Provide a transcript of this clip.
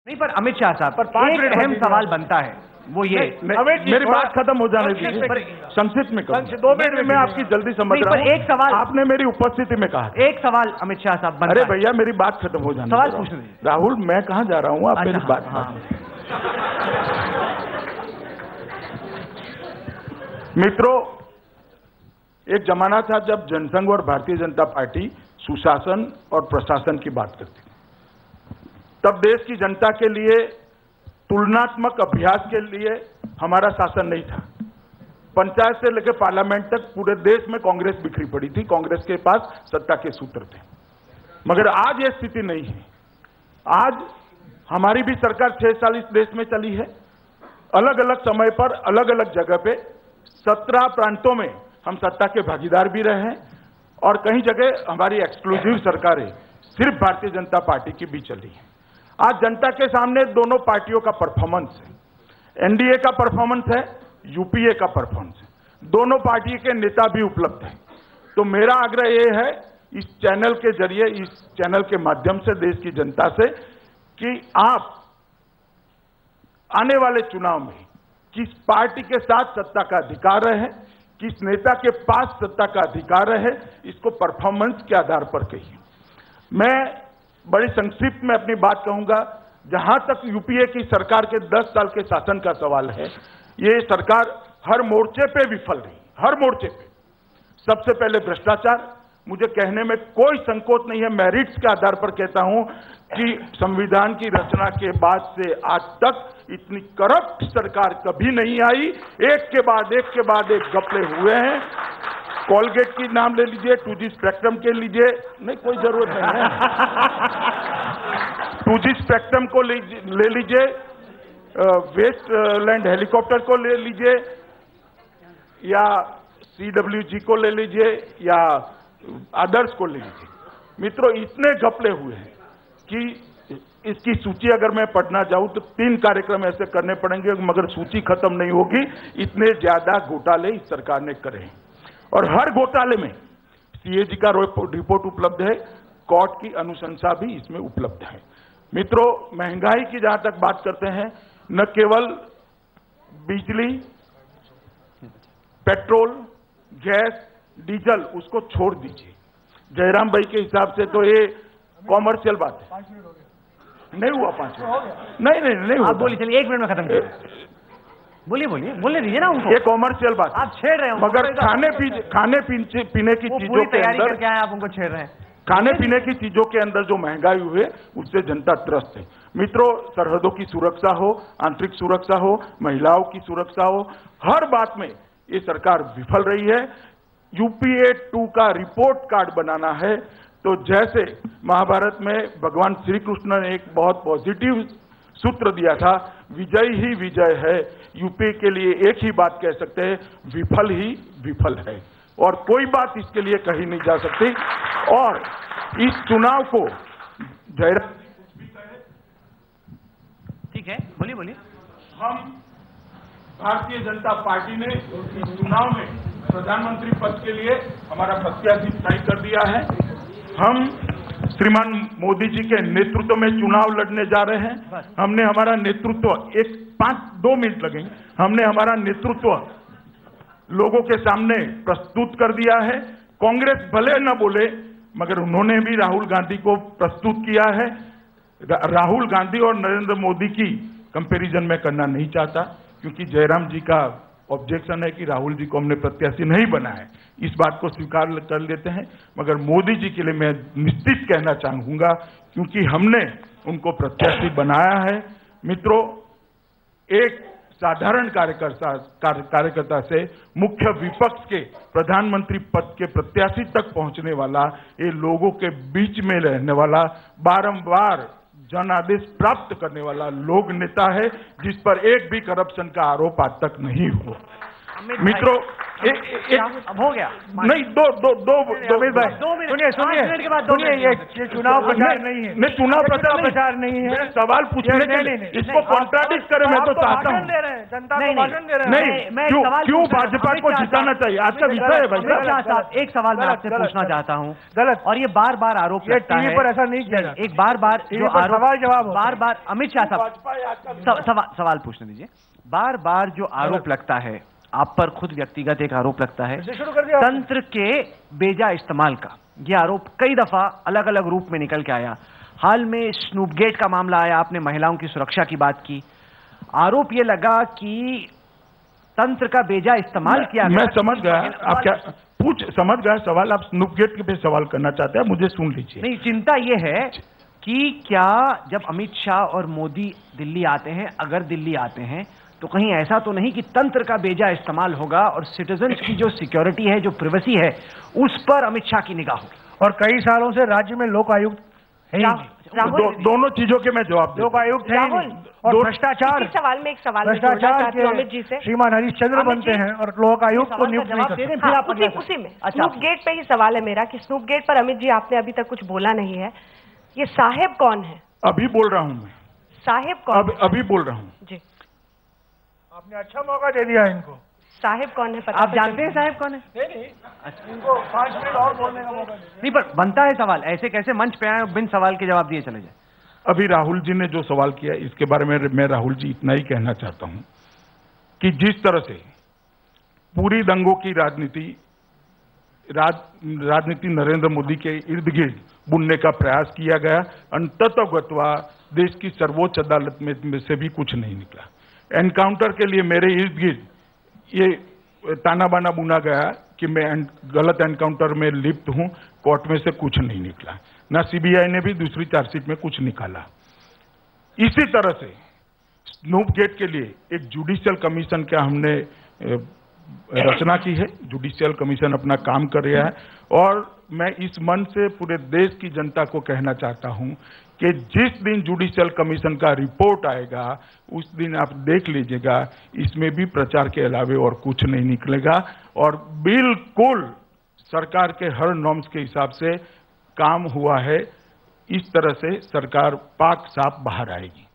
नहीं, पर अमित शाह साहब, पर 5 मिनट अहम सवाल बनता है, वो ये मेरी बात खत्म हो जाने दीजिए, संक्षिप्त में करूं। 2 मिनट मैं आपकी जल्दी समझ रहा हूं। एक सवाल आपने मेरी उपस्थिति में कहा, एक सवाल अमित शाह साहब बनता अरे है। भैया मेरी बात खत्म हो जाने सवाल दो। पूछने दीजिए। राहुल, मैं कहां जा रहा हूं, आप मेरी बात मित्रों, एक जमाना था जब जनसंघ और भारतीय जनता पार्टी सुशासन और प्रशासन की बात करती थी। तब देश की जनता के लिए तुलनात्मक अभ्यास के लिए हमारा शासन नहीं था। पंचायत से लेकर पार्लियामेंट तक पूरे देश में कांग्रेस बिखरी पड़ी थी, कांग्रेस के पास सत्ता के सूत्र थे। मगर आज ये स्थिति नहीं है। आज हमारी भी सरकार 6 साल इस देश में चली है। अलग अलग समय पर अलग अलग जगह पे 17 प्रांतों में हम सत्ता के भागीदार भी रहे हैं और कई जगह हमारी एक्सक्लूसिव सरकारें सिर्फ भारतीय जनता पार्टी की भी चली है। आज जनता के सामने दोनों पार्टियों का परफॉर्मेंस है, एनडीए का परफॉर्मेंस है, यूपीए का परफॉर्मेंस है। दोनों पार्टी के नेता भी उपलब्ध हैं। तो मेरा आग्रह यह है इस चैनल के जरिए, इस चैनल के माध्यम से देश की जनता से, कि आप आने वाले चुनाव में किस पार्टी के साथ सत्ता का अधिकार है, किस नेता के पास सत्ता का अधिकार है, इसको परफॉर्मेंस के आधार पर कहिए। मैं बड़ी संक्षिप्त में अपनी बात कहूंगा। जहां तक यूपीए की सरकार के 10 साल के शासन का सवाल है, ये सरकार हर मोर्चे पे विफल रही, हर मोर्चे पे। सबसे पहले भ्रष्टाचार, मुझे कहने में कोई संकोच नहीं है, मेरिट्स के आधार पर कहता हूं कि संविधान की रचना के बाद से आज तक इतनी करप्ट सरकार कभी नहीं आई। एक के बाद एक घपले हुए हैं। कोलगेट की नाम ले लीजिए, 2G स्पेक्ट्रम के लीजिए, नहीं कोई जरूरत नहीं है। 2G स्पेक्ट्रम को ले लीजिए, वेस्ट लैंड हेलीकॉप्टर को ले लीजिए, या CWG को ले लीजिए, या अदर्स को ले लीजिए। मित्रों, इतने घपले हुए हैं कि इसकी सूची अगर मैं पढ़ना जाऊं तो 3 कार्यक्रम ऐसे करने पड़ेंगे, मगर सूची खत्म नहीं होगी। इतने ज्यादा घोटाले इस सरकार ने करे हैं और हर घोटाले में CAG का रिपोर्ट उपलब्ध है, कोर्ट की अनुशंसा भी इसमें उपलब्ध है। मित्रों, महंगाई की जहां तक बात करते हैं, न केवल बिजली, पेट्रोल, गैस, डीजल, उसको छोड़ दीजिए। जयराम भाई के हिसाब से तो ये कॉमर्शियल बात है। नहीं हुआ 5 मिनट, नहीं हुआ। बोलिए, चलिए 1 मिनट में खत्म कीजिए। बोलने दीजिए ना उनको। ये कॉमर्शियल बात है। आप छेड़ रहे हो, मगर खाने पीने की चीजों के अंदर क्या है, आप उनको छेड़ रहे हैं। खाने पीने की चीजों के अंदर जो महंगाई हुई है, उससे जनता त्रस्त है। मित्रों, सरहदों की सुरक्षा हो, आंतरिक सुरक्षा हो, महिलाओं की सुरक्षा हो, हर बात में ये सरकार विफल रही है। यूपीए 2 का रिपोर्ट कार्ड बनाना है तो जैसे महाभारत में भगवान श्री कृष्ण ने एक बहुत पॉजिटिव सूत्र दिया था, विजय ही विजय है। यूपीए के लिए एक ही बात कह सकते हैं, विफल ही विफल है, और कोई बात इसके लिए कही नहीं जा सकती। और इस चुनाव को जयराम, ठीक है, बोलिए। हम भारतीय जनता पार्टी ने इस चुनाव में प्रधानमंत्री पद के लिए हमारा प्रत्याशी तय कर दिया है। हम श्रीमान मोदी जी के नेतृत्व में चुनाव लड़ने जा रहे हैं। हमने हमारा नेतृत्व 2 मिनट लगेंगे, हमने हमारा नेतृत्व लोगों के सामने प्रस्तुत कर दिया है। कांग्रेस भले न बोले, मगर उन्होंने भी राहुल गांधी को प्रस्तुत किया है। राहुल गांधी और नरेंद्र मोदी की कंपैरिजन में करना नहीं चाहता, क्योंकि जयराम जी का ऑब्जेक्शन है कि राहुल जी को हमने प्रत्याशी नहीं बना है। इस बात को स्वीकार कर लेते हैं, मगर मोदी जी के लिए मैं निश्चित कहना चाहूंगा, क्योंकि हमने उनको प्रत्याशी बनाया है। मित्रों, एक साधारण कार्यकर्ता से मुख्य विपक्ष के प्रधानमंत्री पद के प्रत्याशी तक पहुंचने वाला, ये लोगों के बीच में रहने वाला, बारंबार जन आदेश प्राप्त करने वाला लोक नेता है, जिस पर एक भी करप्शन का आरोप आज तक नहीं हुआ। मित्रों अब हो गया नहीं, दो अमित भाई, 2 मिनट सुनिए 5 मिनट के बाद 2 सुनिए, ये चुनाव प्रचार नहीं है, नहीं, चुनाव प्रचार नहीं है। सवाल पूछने के लिए इसको कॉन्ट्राडिक्ट करे मैं तो चाहता हूँ। दे रहे हैं, जनता को नहीं, भाषण दे रहे हैं। नहीं, मैं एक सवाल क्यों पूछ रहा हूं। भाजपा को अमित शाह जिताना चाहिए? आज का विषय है भाई अमित शाह साहब। साहब, एक सवाल मैं आपसे गलत, पूछना गलत। चाहता हूँ, गलत। और ये बार बार आरोप ये लगता टीवी है, पर ऐसा नहीं किया जाता। एक बार बार टीवी जो पर आरोप, सवाल जवाब होता है। बार बार अमित शाह साहब सवाल पूछने दीजिए। बार बार जो आरोप लगता है, आप पर खुद व्यक्तिगत एक आरोप लगता है शुरू कर दिया आपने। तंत्र के बेजा इस्तेमाल का। ये आरोप कई दफा अलग अलग रूप में निकल के आया। हाल में स्नूपगेट का मामला आया, आपने महिलाओं की सुरक्षा की बात की। आरोप ये लगा कि तंत्र का बेजा इस्तेमाल किया गया। मैं समझ गया आप क्या समझ गया सवाल। आप स्नूपगेट पे सवाल करना चाहते हैं, मुझे सुन लीजिए। नहीं, चिंता ये है कि क्या जब अमित शाह और मोदी दिल्ली आते हैं, अगर दिल्ली आते हैं, तो कहीं ऐसा तो नहीं कि तंत्र का बेजा इस्तेमाल होगा और सिटीजन्स की जो सिक्योरिटी है, जो प्राइवेसी है, उस पर अमित शाह की निगाह होगी। और कई सालों से राज्य में लोक आयुक्त है ही नहीं। दोनों चीजों के मैं जवाब दूं। लोक आयुक्त है ही नहीं। और भ्रष्टाचार, इसी सवाल में एक सवाल मैं जोड़ना भ्रष्टाचार चाहती हूं अमित जी से। के श्रीमान हरिश्चंद्र बनते हैं और लोक आयुक्त को नियुक्त नहीं करते। हाँ, उसी में स्नूप गेट पे ही सवाल है मेरा कि स्नूप गेट पर अमित जी आपने अभी तक कुछ बोला नहीं है। ये साहेब कौन है? अभी बोल रहा हूं मैं। साहेब कौन? अभी बोल रहा हूं जी। आपने अच्छा मौका दे दिया इनको। साहेब कौन है? पता आप जानते हैं साहब कौन है? नहीं, इनको 5 मिनट और बोलने का मौका दे। नहीं, पर बनता है सवाल। ऐसे कैसे मंच पे आए और बिन सवाल के जवाब दिए चले जाए? अभी राहुल जी ने जो सवाल किया, इसके बारे में मैं राहुल जी इतना ही कहना चाहता हूं कि जिस तरह से पूरी दंगों की राजनीति नरेंद्र मोदी के इर्द गिर्द बुनने का प्रयास किया गया, अंततः देश की सर्वोच्च अदालत में से भी कुछ नहीं निकला। एनकाउंटर के लिए मेरे इर्द गिर्द ये ताना बाना बुना गया कि मैं गलत एनकाउंटर में लिप्त हूं, कोर्ट में से कुछ नहीं निकला। ना सीबीआई ने भी दूसरी चार्जशीट में कुछ निकाला। इसी तरह से स्नूपगेट के लिए एक जुडिशियल कमीशन का हमने रचना की है। जुडिशियल कमीशन अपना काम कर रहा है और मैं इस मन से पूरे देश की जनता को कहना चाहता हूं कि जिस दिन जुडिशियल कमीशन का रिपोर्ट आएगा, उस दिन आप देख लीजिएगा, इसमें भी प्रचार के अलावे और कुछ नहीं निकलेगा और बिल्कुल सरकार के हर नॉर्म्स के हिसाब से काम हुआ है। इस तरह से सरकार पाक साफ बाहर आएगी।